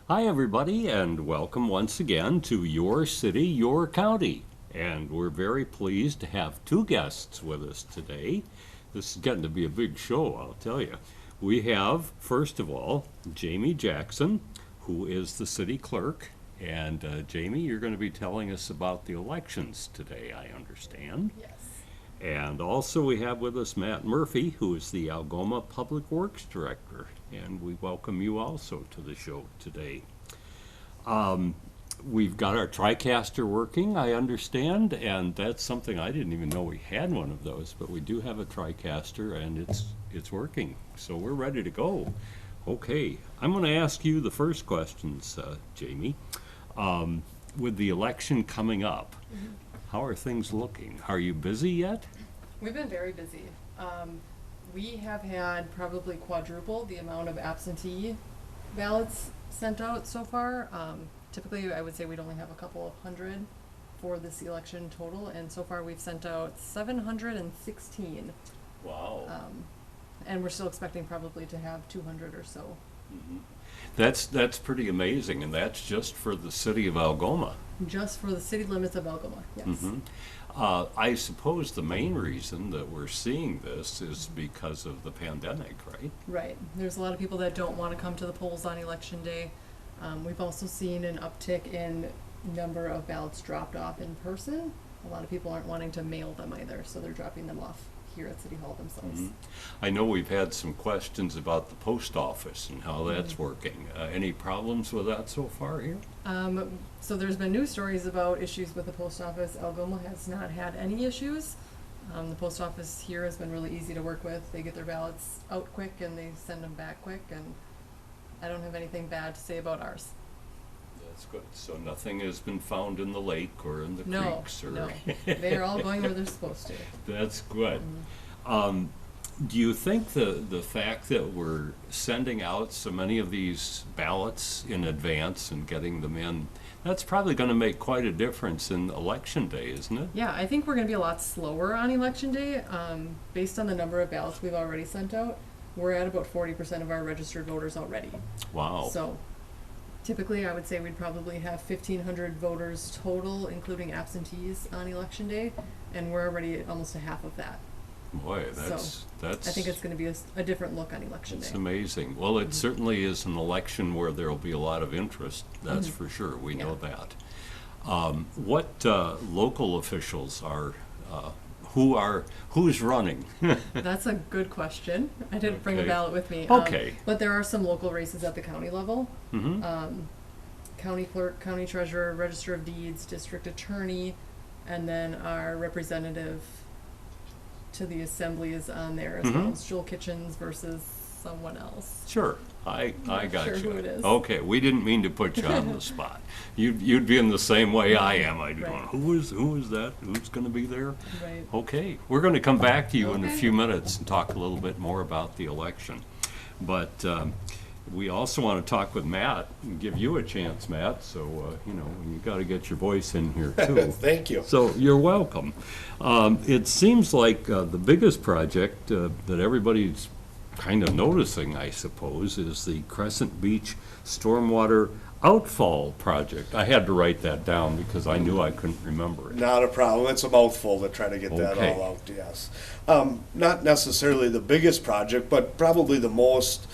Hi, everybody, and welcome once again to Your City, Your County. And we're very pleased to have two guests with us today. This is getting to be a big show, I'll tell you. We have, first of all, Jamie Jackson, who is the city clerk. And Jamie, you're going to be telling us about the elections today, I understand. Yes. And also we have with us Matt Murphy, who is the Algoma Public Works Director. And we welcome you also to the show today. We've got our TriCaster working, I understand, and that's something I didn't even know we had one of those, but we do have a TriCaster and it's working. So we're ready to go. Okay, I'm going to ask you the first questions, Jamie. With the election coming up, how are things looking? Are you busy yet? We've been very busy. We have had probably quadruple the amount of absentee ballots sent out so far. Typically, I would say we'd only have a couple of hundred for this election total, and so far we've sent out 716. Wow. And we're still expecting probably to have 200 or so. Mhm. That's pretty amazing, and that's just for the city of Algoma. Just for the city limits of Algoma, yes. Mhm. I suppose the main reason that we're seeing this is because of the pandemic, right? Right. There's a lot of people that don't want to come to the polls on election day. We've also seen an uptick in number of ballots dropped off in person. A lot of people aren't wanting to mail them either, so they're dropping them off here at City Hall themselves. Mhm. I know we've had some questions about the post office and how that's working. Any problems with that so far here? So there's been news stories about issues with the post office. Algoma has not had any issues. The post office here has been really easy to work with. They get their ballots out quick and they send them back quick, and I don't have anything bad to say about ours. That's good. So nothing has been found in the lake or in the No, creeks or? no. They're all going where they're supposed to. That's good. Mhm. Do you think the fact that we're sending out so many of these ballots in advance and getting them in, that's probably going to make quite a difference in election day, isn't it? Yeah, I think we're going to be a lot slower on election day. Based on the number of ballots we've already sent out, we're at about 40% of our registered voters already. Wow. So typically, I would say we'd probably have 1,500 voters total, including absentees, on election day, and we're already at almost a half of that. Boy, that's I think it's going to be a different look on election it's day. amazing. Well, it certainly is an election where there will be a lot of interest. That's Mhm. for sure. We know Yeah. that. What local officials are who's running? That's a good question. I didn't bring a Okay. ballot with me. Okay. But there are some local races at the county level. Mm-hmm. County clerk, county treasurer, register of deeds, district attorney, and then our representative to the assembly is on there as well Mhm. as Joel Kitchens versus someone else. Sure, I not got sure you. who it is. Okay, we didn't mean to put you on the spot. You'd be in the same way I am. I'd be Right. going, who is that? Who's going to be there? Right. Okay, we're going to come back to you in a Okay. few minutes and talk a little bit more about the election. But we also want to talk with Matt and give you a chance, Matt. So you got to get your voice in here too. Thank you. So you're welcome. It seems like the biggest project that everybody's kind of noticing, I suppose, is the Crescent Beach Stormwater Outfall project. I had to write that down because I knew I couldn't remember it. Not a problem. It's a mouthful to try to get that Okay. all out, yes. Not necessarily the biggest project, but probably the most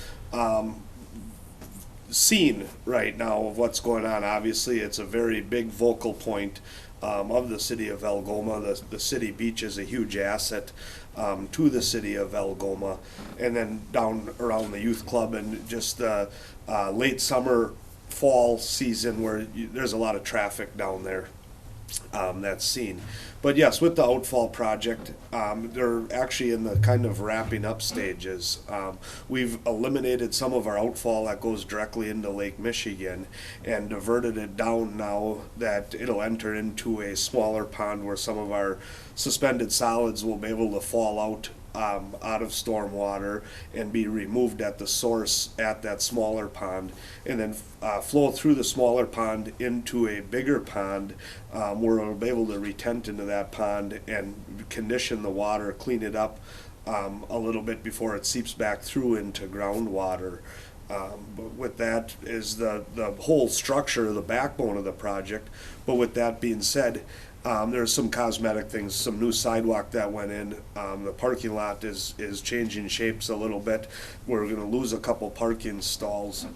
seen right now of what's going on. Obviously, it's a very big vocal point of the city of Algoma. The city beach is a huge asset to the city of Algoma. And then down around the youth club and just the late summer, fall season where there's a lot of traffic down there. That's seen. But yes, with the Outfall project, they're actually in the kind of wrapping up stages. We've eliminated some of our outfall that goes directly into Lake Michigan and diverted it down now that it'll enter into a smaller pond where some of our suspended solids will be able to fall out of storm water and be removed at the source at that smaller pond, and then flow through the smaller pond into a bigger pond where it'll be able to retent into that pond and condition the water, clean it up a little bit before it seeps back through into groundwater. But with that is the whole structure, the backbone of the project. But with that being said, there's some cosmetic things, some new sidewalk that went in. The parking lot is changing shapes a little bit. We're gonna lose a couple parking stalls.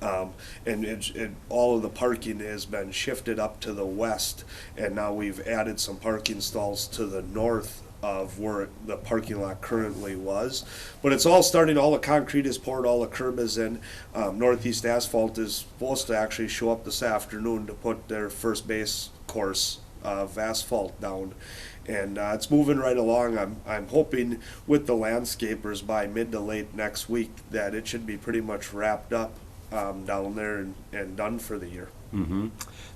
And all of the parking has been shifted up to the west, and now we've added some parking stalls to the north of where the parking lot currently was. But it's all starting, all the concrete is poured, all the curb is in. Northeast Asphalt is supposed to actually show up this afternoon to put their first base course of asphalt down. And it's moving right along. I'm hoping with the landscapers by mid to late next week that it should be pretty much wrapped up down there and done for the year. Mm-hmm.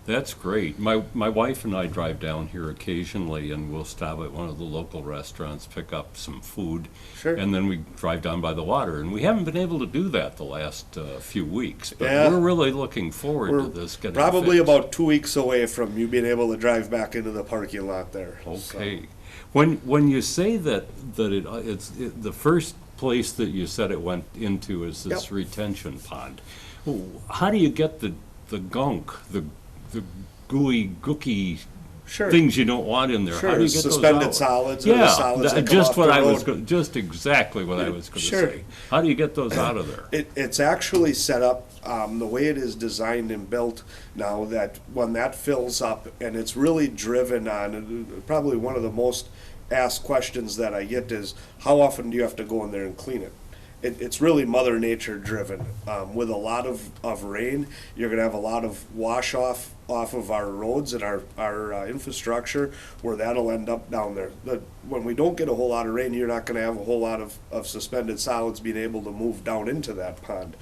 That's great. My wife and I drive down here occasionally, and we'll stop at one of the local restaurants, pick up some food, Sure. and then we drive down by the water. And we haven't been able to do that the last few weeks, but Yeah. we're really looking forward We're to this getting probably fixed. about 2 weeks away from you being able to drive back into the parking lot there. So, Okay. When you say that it's the first place that you said it went into is this Yep. retention pond, how do you get the gunk, the gooey, gooky Sure. things you don't want in there? Sure, How do you get suspended those out? solids or the Yeah, solids that come just off what the I was road. just exactly what I was going to Sure. say. How do you get those out of there? It's actually set up the way it is designed and built now, that when that fills up, and it's really driven on, probably one of the most asked questions that I get is, how often do you have to go in there and clean it? It's really Mother Nature driven. With a lot of rain, you're going to have a lot of wash off of our roads and our infrastructure, where that'll end up down there. When we don't get a whole lot of rain, you're not going to have a whole lot of suspended solids being able to move down into that pond.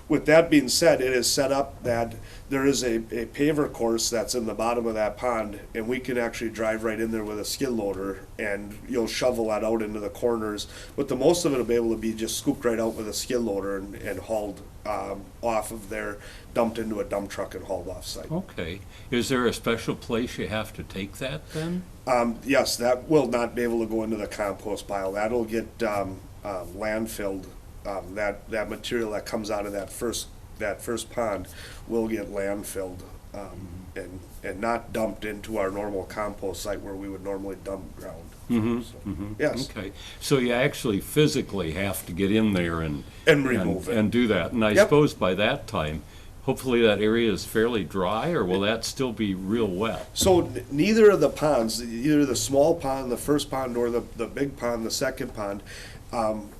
With that being said, it is set up that there is a paver course that's in the bottom of that pond, and we can actually drive right in there with a skid loader, and you'll shovel that out into the corners. But the most of it will be able to be just scooped right out with a skid loader and hauled off of there, dumped into a dump truck and hauled off site. Okay. Is there a special place you have to take that then? Yes, that will not be able to go into the compost pile. That'll get landfilled. That material that comes out of that first pond will get landfilled and not dumped into our normal compost site where we would normally dump ground. Mm-hmm. So, yes. Okay. So you actually physically have to get in there and remove it. and do that. And I Yep. suppose by that time, hopefully that area is fairly dry, or will that still be real wet? So neither of the ponds, either the small pond, the first pond, or the big pond, the second pond,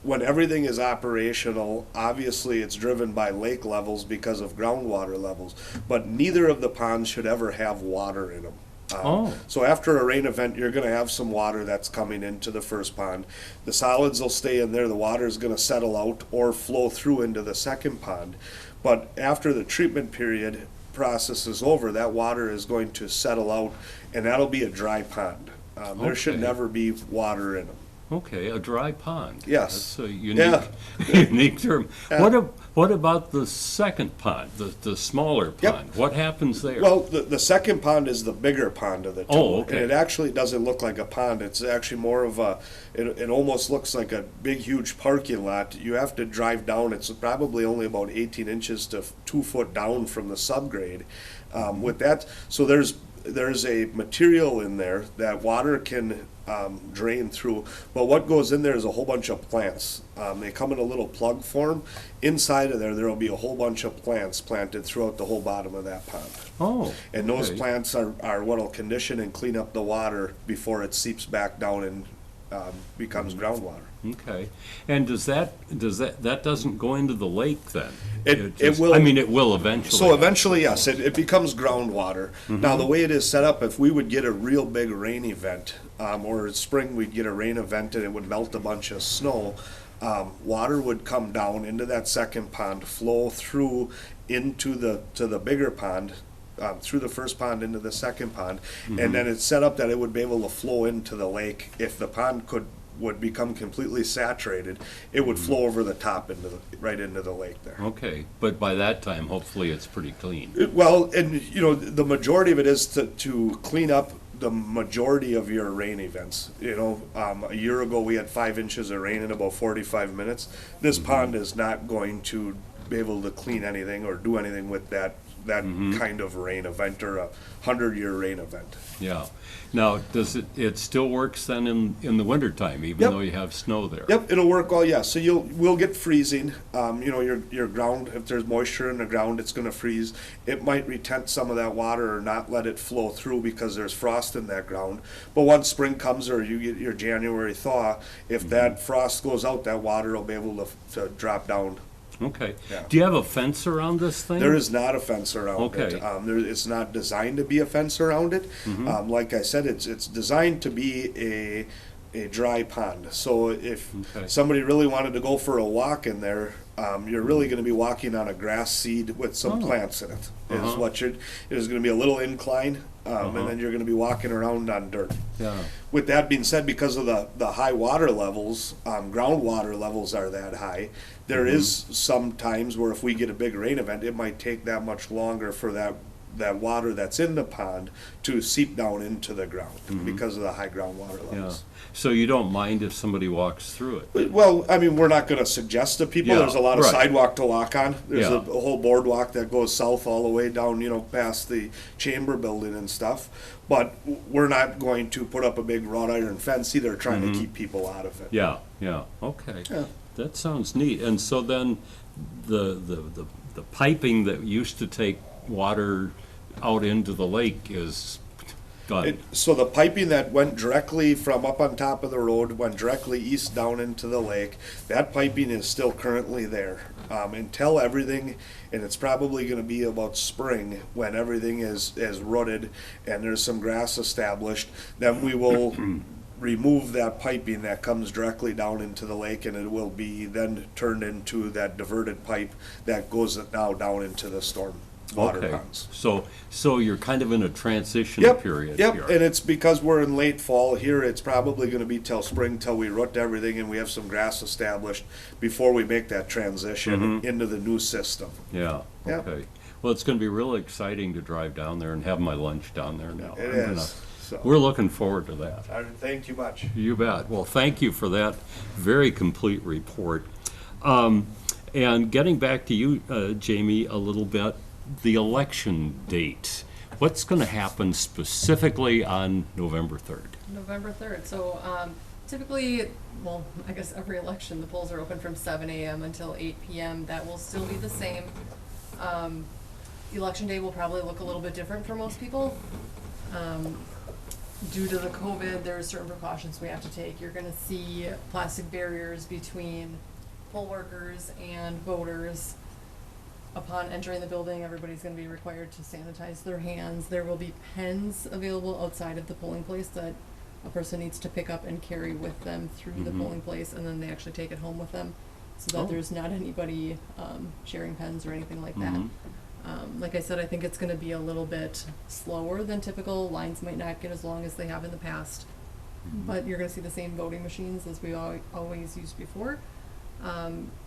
when everything is operational, obviously it's driven by lake levels because of groundwater levels, but neither of the ponds should ever have water in them. So after a rain event, you're going to have some water that's coming into the first pond. The solids will stay in there, the water is going to settle out or flow through into the second pond. But after the treatment period process is over, that water is going to settle out, and that'll be a dry pond. There should Okay. never be water in them. Okay, a dry pond. Yes. That's a unique, unique term. Yeah. What about the second pond, the smaller Yep. pond? What happens there? Well, the second pond is the bigger pond of the two. Oh, okay. And it actually doesn't look like a pond. It's actually more of it almost looks like a big, huge parking lot. You have to drive down. It's probably only about 18 inches to 2 foot down from the subgrade. With that, so there's a material in there that water can drain through, but what goes in there is a whole bunch of plants. They come in a little plug form. Inside of there will be a whole bunch of plants planted throughout the whole bottom of that pond. Oh, And those okay. plants are what'll condition and clean up the water before it seeps back down and becomes groundwater. Okay, and that doesn't go into the lake then? It will. I mean, it will eventually. So eventually, yes, it becomes groundwater. Now, the way it is set up, if we would get a real big rain event, or in spring we'd get a rain event and it would melt a bunch of snow, water would come down into that second pond, flow through into the bigger pond, through the first pond into the second pond, and then it's set up that it would be able to flow into the lake. If the pond would become completely saturated, it would flow over the top right into the lake there. Okay, but by that time, hopefully it's pretty clean. Well, and the majority of it is to clean up the majority of your rain events. A year ago we had 5 inches of rain in about 45 minutes. This pond is not going to be able to clean anything or do anything with that kind of rain event or a 100-year rain event. Yeah. Now, does it still works then in the wintertime, even Yep. though you have snow there? Yep, it'll work all, yeah. So we'll get freezing. Your ground, if there's moisture in the ground, it's gonna freeze. It might retent some of that water or not let it flow through because there's frost in that ground. But once spring comes or you get your January thaw, if that frost goes out, that water will be able to drop down. Okay. Yeah. Do you have a fence around this thing? There is not a fence around it. Okay. It's not designed to be a fence around it. Like I said, it's designed to be a dry pond. So if Okay. somebody really wanted to go for a walk in there, you're really going to be walking on a grass seed with some plants in it. Is what there's going to be a little incline, and then you're going to be walking around on dirt. Yeah. With that being said, because of the high water levels, groundwater levels are that high, there is some times where if we get a big rain event, it might take that much longer for that water that's in the pond to seep down into the ground because of the high groundwater Yeah. levels. So you don't mind if somebody walks through it? Well, I mean, we're not going to suggest to people. Yeah, There's a lot of right. sidewalk to walk on. There's Yeah. a whole boardwalk that goes south all the way down, past the chamber building and stuff. But we're not going to put up a big wrought iron fence either, trying to keep people out of it. Yeah, yeah, okay. Yeah. That sounds neat. And so then the piping that used to take water out into the lake is done? So the piping that went directly from up on top of the road, went directly east down into the lake, that piping is still currently there. Until everything, and it's probably gonna be about spring, when everything is rooted and there's some grass established, then we will remove that piping that comes directly down into the lake, and it will be then turned into that diverted pipe that goes now down into the storm water Okay. ponds. So you're kind of in a transition period Yep, here. and it's because we're in late fall here, it's probably gonna be till spring till we root everything and we have some grass established before we make that transition into the new system. Yeah, Yep. okay. Well, it's gonna be really exciting to drive down there and have my lunch down there now. It I'm gonna- is, so. We're looking forward to that. Thank you much. You bet. Well, thank you for that very complete report. And getting back to you, Jamie, a little bit, the election date. What's going to happen specifically on November 3rd? November 3rd. So typically, well, I guess every election, the polls are open from 7 a.m. until 8 p.m. That will still be the same. Election day will probably look a little bit different for most people. Due to the COVID, there are certain precautions we have to take. You're going to see plastic barriers between poll workers and voters. Upon entering the building, everybody's going to be required to sanitize their hands. There will be pens available outside of the polling place that a person needs to pick up and carry with them through the polling place, and then they actually take it home with them, so that Oh. there's not anybody sharing pens or anything like that. Like I said, I think it's going to be a little bit slower than typical. Lines might not get as long as they have in the past, but you're going to see the same voting machines as we always used before.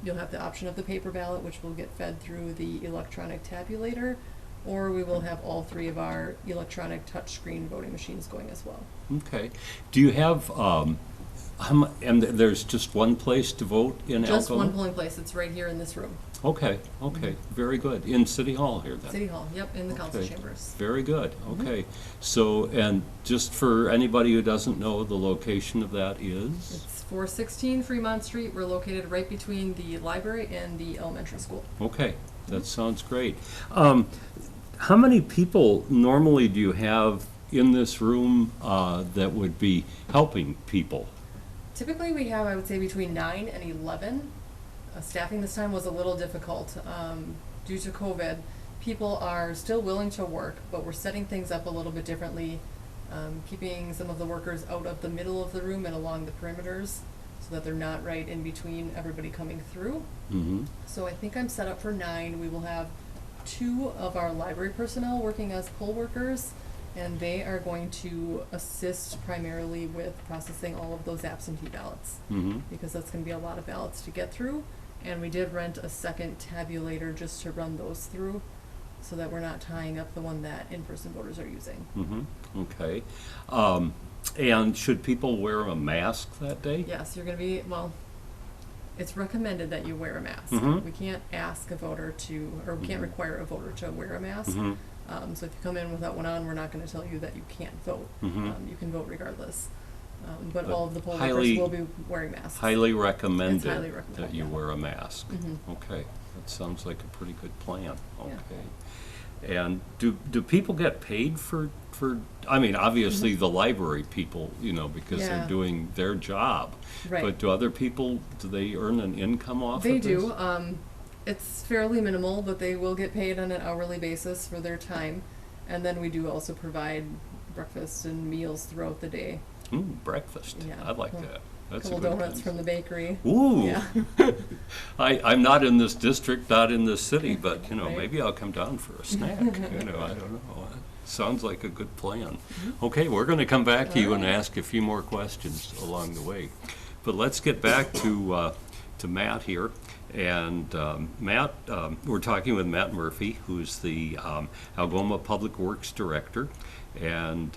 You'll have the option of the paper ballot, which will get fed through the electronic tabulator, or we will have all three of our electronic touchscreen voting machines going as well. Okay. Do you have, and there's just one place to vote in Algoma? Just one polling place. It's right here in this room. Okay, okay, very good. In City Hall here then? City Hall, yep, in the council Okay. chambers. Very good, okay. So, and just for anybody who doesn't know, the location of that is? It's 416 Fremont Street. We're located right between the library and the elementary school. Okay, that sounds great. How many people normally do you have in this room that would be helping people? Typically, we have, I would say, between 9 and 11. Staffing this time was a little difficult due to COVID. People are still willing to work, but we're setting things up a little bit differently, keeping some of the workers out of the middle of the room and along the perimeters so that they're not right in between everybody coming through. Mm-hmm. So I think I'm set up for 9. We will have 2 of our library personnel working as poll workers, and they are going to assist primarily with processing all of those absentee ballots, Mm-hmm. because that's going to be a lot of ballots to get through. And we did rent a second tabulator just to run those through, so that we're not tying up the one that in-person voters are using. Mm-hmm. Okay. And should people wear a mask that day? Yes, you're going to be, well, it's recommended that you wear a mask. Mhm. We can't ask a voter to, or we can't require a voter to wear a mask. Mhm. So if you come in without one on, we're not going to tell you that you can't vote. Mhm. You can vote regardless. But But all of the poll highly- workers will be wearing masks. Highly recommended highly recommended, that you yeah. wear a mask. Mhm. Okay, that sounds like a pretty good plan, Yeah. okay. And do people get paid for, I mean, obviously the library people, you know, because they're Mm-hmm. Yeah. doing their job. Right. But do other people, do they earn an income off They of this? do. It's fairly minimal, but they will get paid on an hourly basis for their time. And then we do also provide breakfast and meals throughout the day. Ooh, breakfast. Yeah. I like Well, that. That's a Couple good donuts thing. from the bakery. Ooh. Yeah. I'm not in this district, not in this city, but, you know, Right. maybe I'll come down for a snack, you know, I don't know. Sounds like a good plan. Mm-hmm. Okay, we're gonna come back to you and ask a few more questions along the way. But let's get back to Matt here. And Matt, we're talking with Matt Murphy, who's the Algoma Public Works Director. And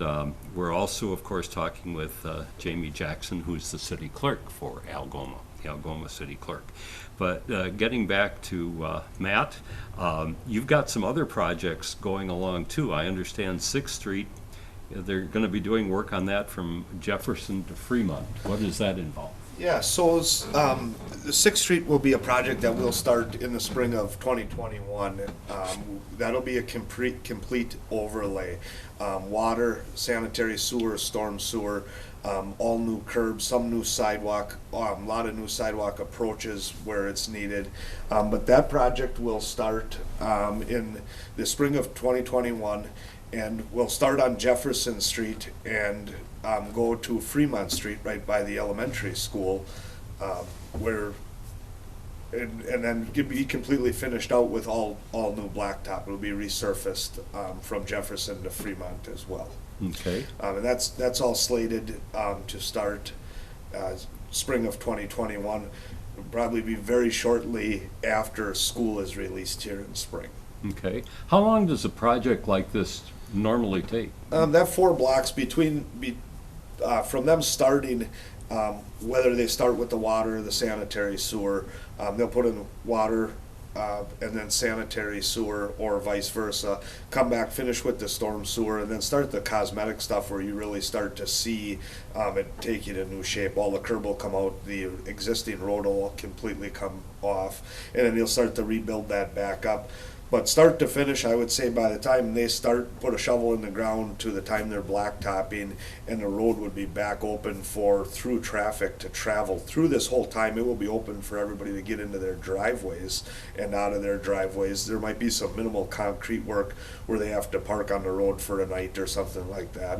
we're also, of course, talking with Jamie Jackson, who's the city clerk for Algoma, the Algoma City Clerk. But getting back to Matt, you've got some other projects going along too. I understand 6th Street, they're going to be doing work on that from Jefferson to Fremont. What does that involve? Yeah, so the 6th Street will be a project that will start in the spring of 2021. That'll be a complete overlay. Water, sanitary sewer, storm sewer, all new curbs, some new sidewalk, a lot of new sidewalk approaches where it's needed. But that project will start in the spring of 2021, and we'll start on Jefferson Street and go to Fremont Street right by the elementary school, where and then be completely finished out with all new blacktop. It'll be resurfaced from Jefferson to Fremont as well. Okay. And that's all slated to start spring of 2021. It'll probably be very shortly after school is released here in spring. Okay. How long does a project like this normally take? That 4 blocks from them starting, whether they start with the water or the sanitary sewer, they'll put in water and then sanitary sewer or vice versa, come back, finish with the storm sewer, and then start the cosmetic stuff where you really start to see it take it a new shape. All the curb will come out, the existing road will completely come off, and then you'll start to rebuild that back up. But start to finish, I would say by the time they start, put a shovel in the ground to the time they're blacktopping, and the road would be back open for through traffic to travel. Through this whole time, it will be open for everybody to get into their driveways and out of their driveways. There might be some minimal concrete work where they have to park on the road for a night or something like that.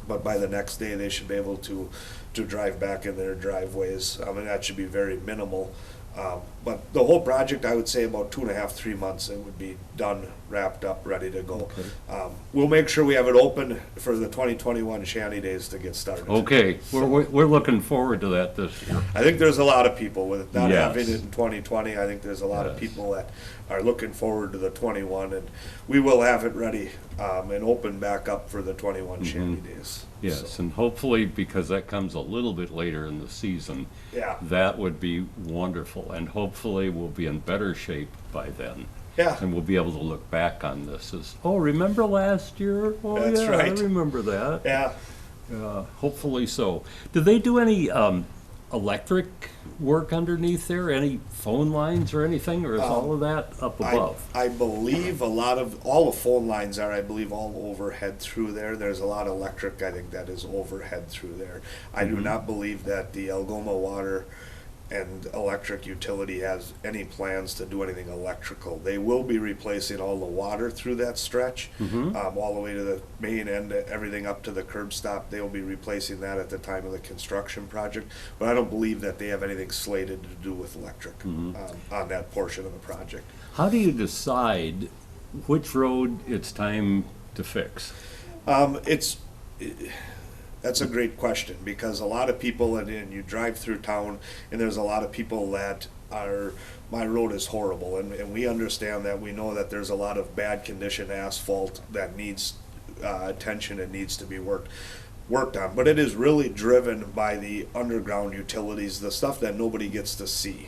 But by the next day, they should be able to drive back in their driveways. And that should be very minimal. But the whole project, I would say about 2.5, 3 months, it would be done, wrapped up, ready to go. Okay. We'll make sure we have it open for the 2021 Shanty Days to get started. Okay, we're looking forward to that this year. I think there's a lot of people with not Yes. having it in 2020. I think there's a lot of Yes. people that are looking forward to the 21, and we will have it ready and open back up for the 21 Shanty Days. Yes, So, and hopefully, because that comes a little bit later in the season, yeah, that would be wonderful, and hopefully we'll be in better shape by then. yeah. And we'll be able to look back on this as, oh, remember last year? Oh, That's yeah, right. I remember that. Yeah, Hopefully so. Do they do any electric work underneath there? Any phone lines or anything, or is all of that up above? I believe all the phone lines are, I believe, all overhead through there. There's a lot of electric, I think, that is overhead through there. I do not believe that the Algoma Water and Electric Utility has any plans to do anything electrical. They will be replacing all the water through that stretch, all the way to the main end, everything up to the curb stop. They will be replacing that at the time of the construction project. But I don't believe that they have anything slated to do with electric on that portion of the project. How do you decide which road it's time to fix? That's a great question, because a lot of people, and you drive through town, and there's a lot of people that are, my road is horrible, and we understand that. We know that there's a lot of bad condition asphalt that needs attention and needs to be worked. worked on, but it is really driven by the underground utilities, the stuff that nobody gets to see.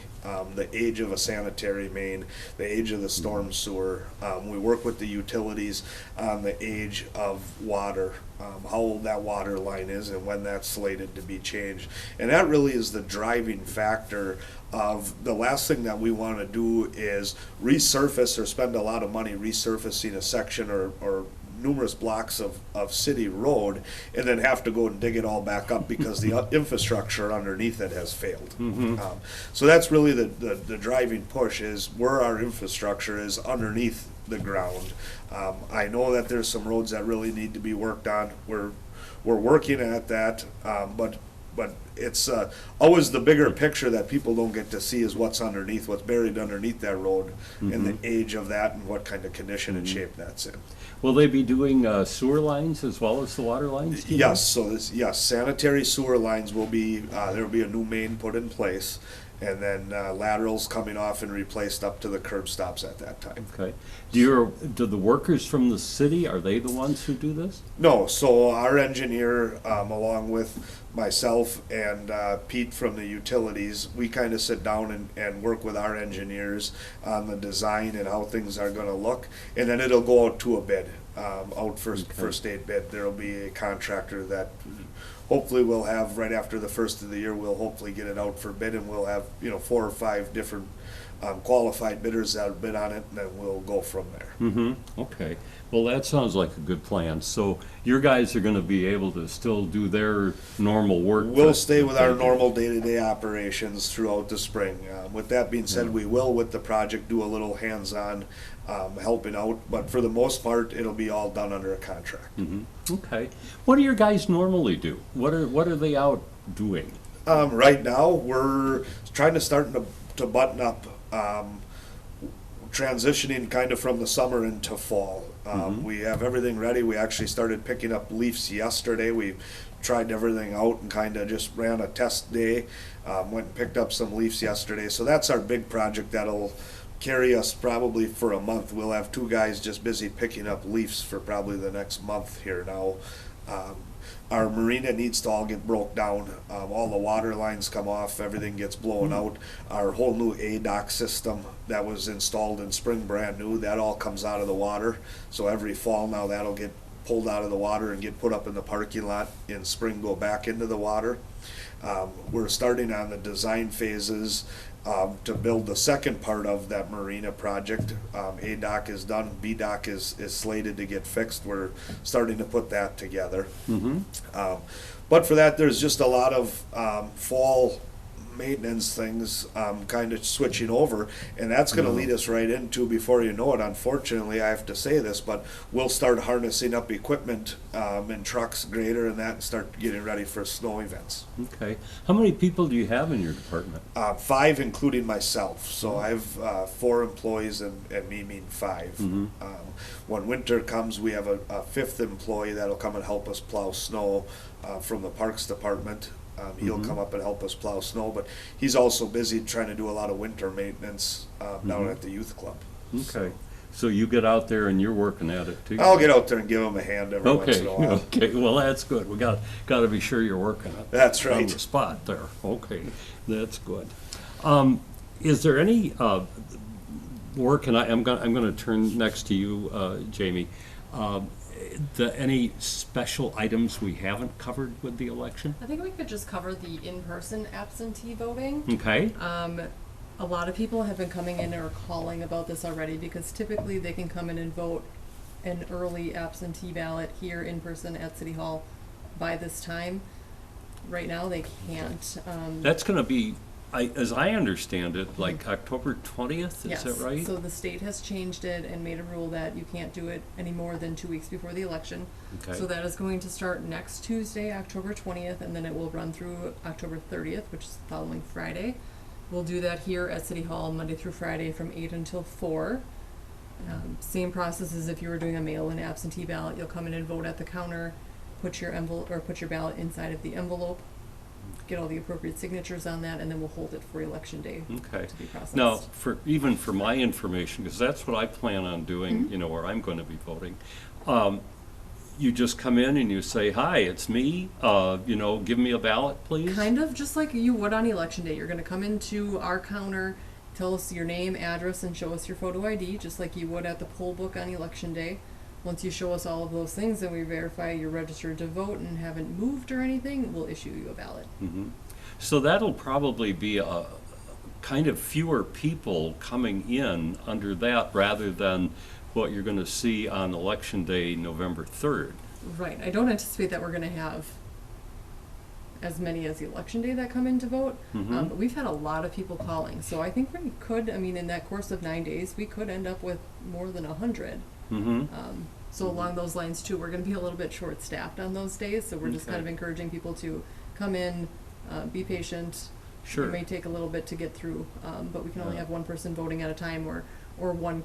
The age of a sanitary main, the age of the storm sewer. We work with the utilities on the age of water, how old that water line is and when that's slated to be changed. And that really is the driving factor of the last thing that we want to do is resurface or spend a lot of money resurfacing a section or numerous blocks of city road and then have to go and dig it all back up because the infrastructure underneath it has failed. So that's really the driving push is where our infrastructure is underneath the ground. I know that there's some roads that really need to be worked on. We're working at that, but it's always the bigger picture that people don't get to see is what's underneath, what's buried underneath that road, and the age of that and what kind of condition and shape that's in. Will they be doing sewer lines as well as the water lines? do you know? Yes, so yes, sanitary sewer lines will be, there'll be a new main put in place, and then laterals coming off and replaced up to the curb stops at that time. Okay. Do the workers from the city, are they the ones who do this? No, so our engineer, along with myself and Pete from the utilities, we kind of sit down and work with our engineers on the design and how things are gonna look, and then it'll go out to a bid, out for state bid. There'll be a contractor that hopefully we'll have right after the first of the year, we'll hopefully get it out for bid, and we'll have, 4 or 5 different qualified bidders that'll bid on it, and then we'll go from there. Okay. Well, that sounds like a good plan. So your guys are gonna be able to still do their normal work? We'll stay with our normal day-to-day operations throughout the spring. With that being said, we will, with the project, do a little hands-on helping out, but for the most part, it'll be all done under a contract. Okay. What do your guys normally do? What are they out doing? Right now, we're trying to start to button up, transitioning kind of from the summer into fall. We have everything ready. We actually started picking up leaves yesterday. We tried everything out and kind of just ran a test day. Went and picked up some leaves yesterday. So that's our big project that'll carry us probably for a month. We'll have 2 guys just busy picking up leaves for probably the next month here now. Our marina needs to all get broke down. All the water lines come off, everything gets blown out. Our whole new A-dock system that was installed in spring, brand new, that all comes out of the water. So every fall now that'll get pulled out of the water and get put up in the parking lot. In spring, go back into the water. We're starting on the design phases to build the second part of that marina project. A-dock is done, B-dock is slated to get fixed. We're starting to put that together. But for that, there's just a lot of fall maintenance things kind of switching over, and that's going to lead us right into, before you know it, unfortunately I have to say this, but we'll start harnessing up equipment and trucks, grader and that, and start getting ready for snow events. Okay. How many people do you have in your department? 5 including myself, so I have 4 employees and me mean 5. When winter comes, we have a 5th employee that'll come and help us plow snow from the Parks Department. He'll come up and help us plow snow, but he's also busy trying to do a lot of winter maintenance down at the youth club. Okay. So you get out there and you're working at it too? I'll get out there and give him a hand every once in a while. Okay, well, that's good. We got to be sure you're working it. That's right. On the spot there. Okay, that's good. Is there any work, and I'm going to turn next to you, Jamie, any special items we haven't covered with the election? I think we could just cover the in-person absentee voting. Okay. A lot of people have been coming in or calling about this already because typically they can come in and vote an early absentee ballot here in person at City Hall by this time. Right now they can't. That's going to be, as I understand it, like October 20th, is that right? Yes, so the state has changed it and made a rule that you can't do it any more than 2 weeks before the election. Okay. So that is going to start next Tuesday, October 20th, and then it will run through October 30th, which is the following Friday. We'll do that here at City Hall Monday through Friday from 8 until 4. Same process as if you were doing a mail-in absentee ballot. You'll come in and vote at the counter, put your envelope or put your ballot inside of the envelope, get all the appropriate signatures on that, and then we'll hold it for election day to be processed. Now, even for my information, because that's what I plan on doing, where I'm going to be voting, you just come in and you say, "Hi, it's me. Give me a ballot, please." Kind of just like you would on election day. You're going to come into our counter, tell us your name, address, and show us your photo ID, just like you would at the poll book on election day. Once you show us all of those things and we verify you're registered to vote and haven't moved or anything, we'll issue you a ballot. Hmm. So that'll probably be a kind of fewer people coming in under that rather than what you're going to see on election day, November 3rd. Right. I don't anticipate that we're going to have as many as the election day that come in to vote, Mhm. but we've had a lot of people calling. So I think we could, in that course of 9 days, we could end up with more than 100. Mm-hmm. So along those lines too, we're going to be a little bit short-staffed on those days, so we're just kind of Okay. encouraging people to come in, be patient. Sure. It may take a little bit to get through, but we can only Yeah. have one person voting at a time, or one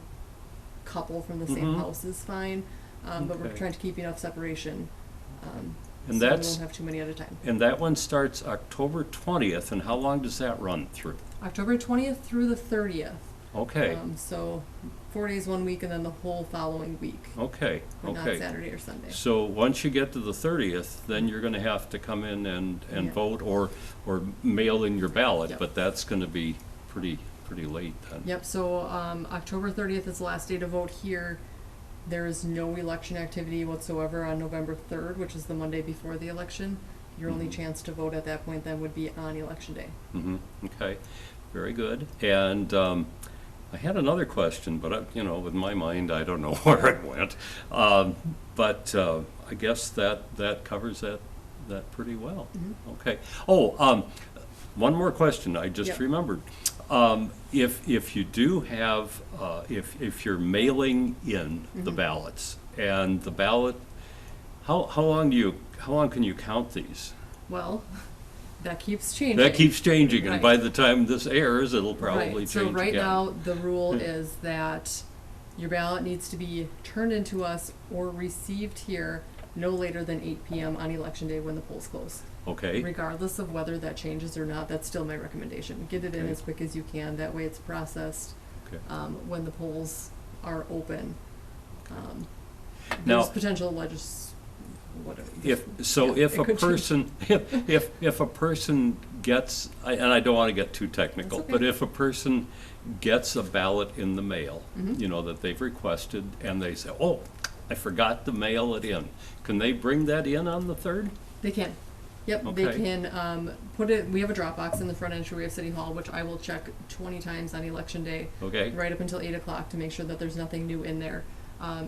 couple from the same Mhm. house is fine. But we're Okay. trying to keep enough separation, And so we that's- won't have too many at a time. And that one starts October 20th, and how long does that run through? October 20th through the 30th. Okay, So 4 days one week and then the whole following week, okay, but not okay. Saturday or Sunday. So once you get to the 30th, then you're gonna have to come in and Yeah. vote or mail in your ballot, Yep. but that's gonna be pretty late then. Yep, so October 30th is the last day to vote here. There is no election activity whatsoever on November 3rd, which is the Monday before the election. Your only Mhm. chance to vote at that point then would be on election day. Mm-hmm, okay, very good. And I had another question, but with my mind, I don't know where it went. But I guess that covers that pretty well. Mhm. Okay. Oh, one more question I just Yep. remembered. If you do have, if you're mailing in the Mhm. ballots and the ballot, how long can you count these? Well, that keeps changing. That keeps changing, and Right. by the time this airs, it'll probably Right, change so right again. now, the rule is that your ballot needs to be turned into us or received here no later than 8 p.m. on election day when the polls close. Okay, Regardless of whether that changes or not, that's still my recommendation. Get it in Okay. as quick as you can, that way it's processed okay. when the polls are open. Um, Now- There's potential whatever. If Yeah, it a could change. person, if a person gets, and I don't want to get too technical, That's okay. but if a person gets a ballot in the mail, Mhm. that they've requested, and they say, "Oh, I forgot to mail it in," can they bring that in on the 3rd? They can. Yep, they Okay. can put it, we have a Dropbox in the front entryway of City Hall, which I will check 20 times on election day, Okay, right up until 8 o'clock to make sure that there's nothing new in there.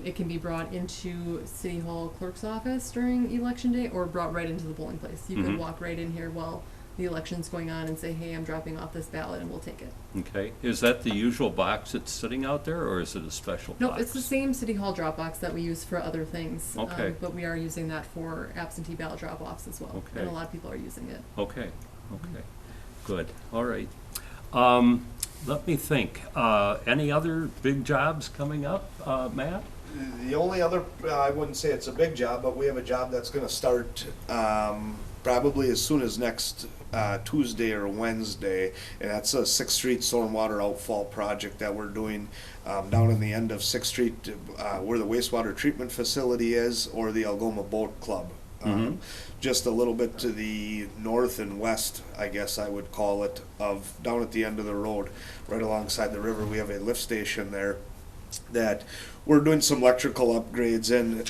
It can be brought into City Hall Clerk's office during election day or brought right into the polling place. You Mhm. can walk right in here while the election's going on and say, hey, I'm dropping off this ballot, and we'll take it. okay. Is that the usual box that's sitting out there, or is it a special No, box? it's the same City Hall drop box that we use for other things. Okay. But we are using that for absentee ballot drop-offs as well. Okay. And a lot of people are using it. Okay, okay, good, all right. Let me think, any other big jobs coming up, Matt? The only other, I wouldn't say it's a big job, but we have a job that's gonna start, probably as soon as next, Tuesday or Wednesday. And that's a Sixth Street Stormwater Outfall project that we're doing, down in the end of Sixth Street, where the wastewater treatment facility is, or the Algoma Boat Club. Mhm. Just a little bit to the north and west, I guess I would call it, of, down at the end of the road, right alongside the river, we have a lift station there that we're doing some electrical upgrades in.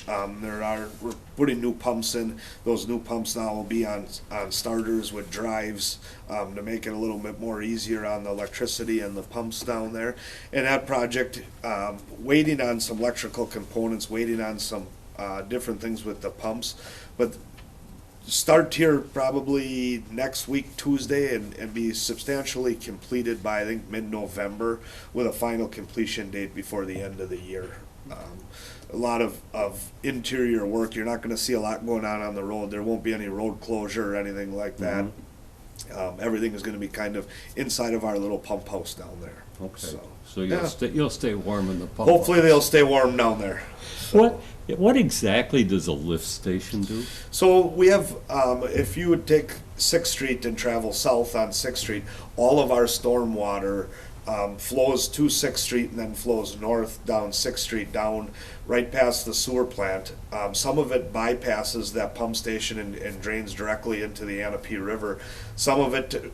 We're putting new pumps in. Those new pumps now will be on starters with drives, to make it a little bit more easier on the electricity and the pumps down there. And that project, waiting on some electrical components, waiting on some, different things with the pumps. But start here probably next week, Tuesday, and be substantially completed by, I think, mid-November, with a final completion date before the end of the year. A lot of interior work. You're not gonna see a lot going on the road. There won't be any road closure or anything like that. Everything is gonna be kind of inside of our little pump house down there. Okay, so yeah. you'll stay warm in the pump. Hopefully house. they'll stay warm down there. What exactly does a lift station do? So we have, if you would take Sixth Street and travel south on Sixth Street, all of our stormwater flows to 6th Street and then flows north down 6th Street, down right past the sewer plant. Some of it bypasses that pump station and drains directly into the Anapee River. Some of it,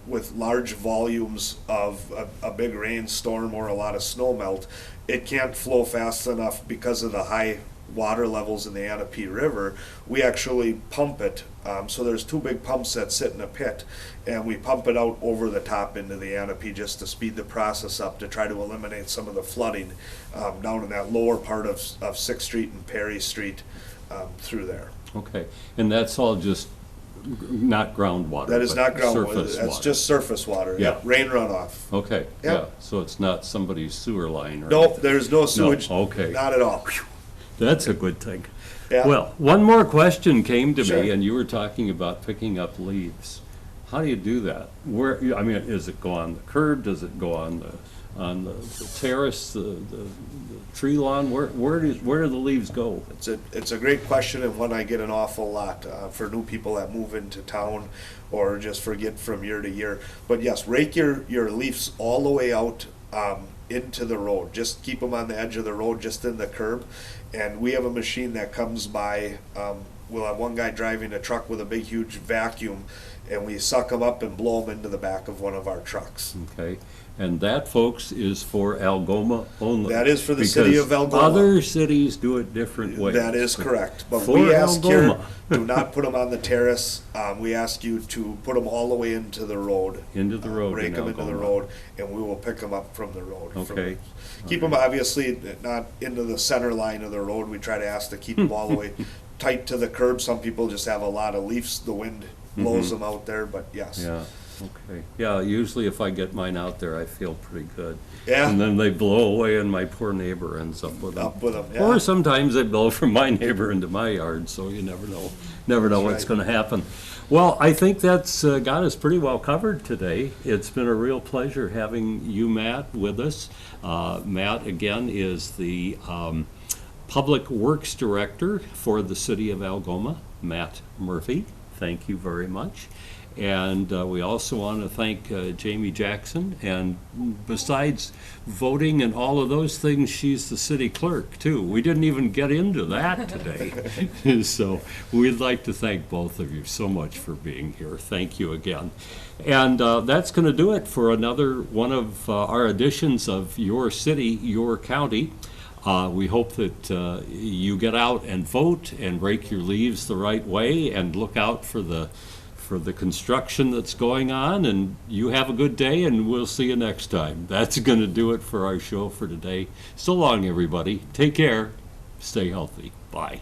with large volumes of a big rainstorm or a lot of snow melt, it can't flow fast enough because of the high water levels in the Anapee River. We actually pump it. So there's 2 big pumps that sit in a pit, and we pump it out over the top into the Anapee just to speed the process up, to try to eliminate some of the flooding down in that lower part of 6th Street and Perry Street through there. Okay, and that's all just not groundwater? That is but not groundwater. surface That's water. just surface water. Yeah. Yep. Rain runoff. Okay, Yeah. yeah, so it's not somebody's sewer line or Nope, anything? there's no sewage. okay. Not at all. That's a good thing. Yeah. Well, one more question came to Sure. me, and you were talking about picking up leaves. How do you do that? Where, I mean, does it go on the curb? Does it go on the terrace, the tree lawn? Where do the leaves go? It's a great question, and one I get an awful lot for new people that move into town or just forget from year to year. But yes, rake your leaves all the way out into the road. Just keep them on the edge of the road, just in the curb. And we have a machine that comes by. We'll have one guy driving a truck with a big, huge vacuum, and we suck them up and blow them into the back of one of our trucks. Okay, and that, folks, is for Algoma only. That is for the city of because Algoma. Other cities do it different ways. That is correct. But For we ask here, Algoma. do not put them on the terrace. We ask you to put them all the way into the road. Into the road Rake in them into the Algoma. road, and we will pick them up from the road. Okay. Keep them obviously not into the center line of the road. We try to ask to keep them all the way tight to the curb. Some people just have a lot of leaves. The wind blows them out there, but yes. Yeah, okay. Yeah, usually if I get mine out there, I feel pretty good. Yeah. And then they blow away and my poor neighbor ends up with them. Up with them, yeah. Or sometimes they blow from my neighbor into my yard, so you never know. Never know what's right. gonna happen. Well, I think that's got us pretty well covered today. It's been a real pleasure having you, Matt, with us. Matt, again, is the Public Works Director for the city of Algoma, Matt Murphy. Thank you very much. And we also want to thank Jamie Jackson. And besides voting and all of those things, she's the city clerk, too. We didn't even get into that today. So we'd like to thank both of you so much for being here. Thank you again. And that's going to do it for another one of our editions of Your City, Your County. We hope that you get out and vote and rake your leaves the right way and look out for the construction that's going on, and you have a good day, and we'll see you next time. That's going to do it for our show for today. So long, everybody. Take care. Stay healthy. Bye.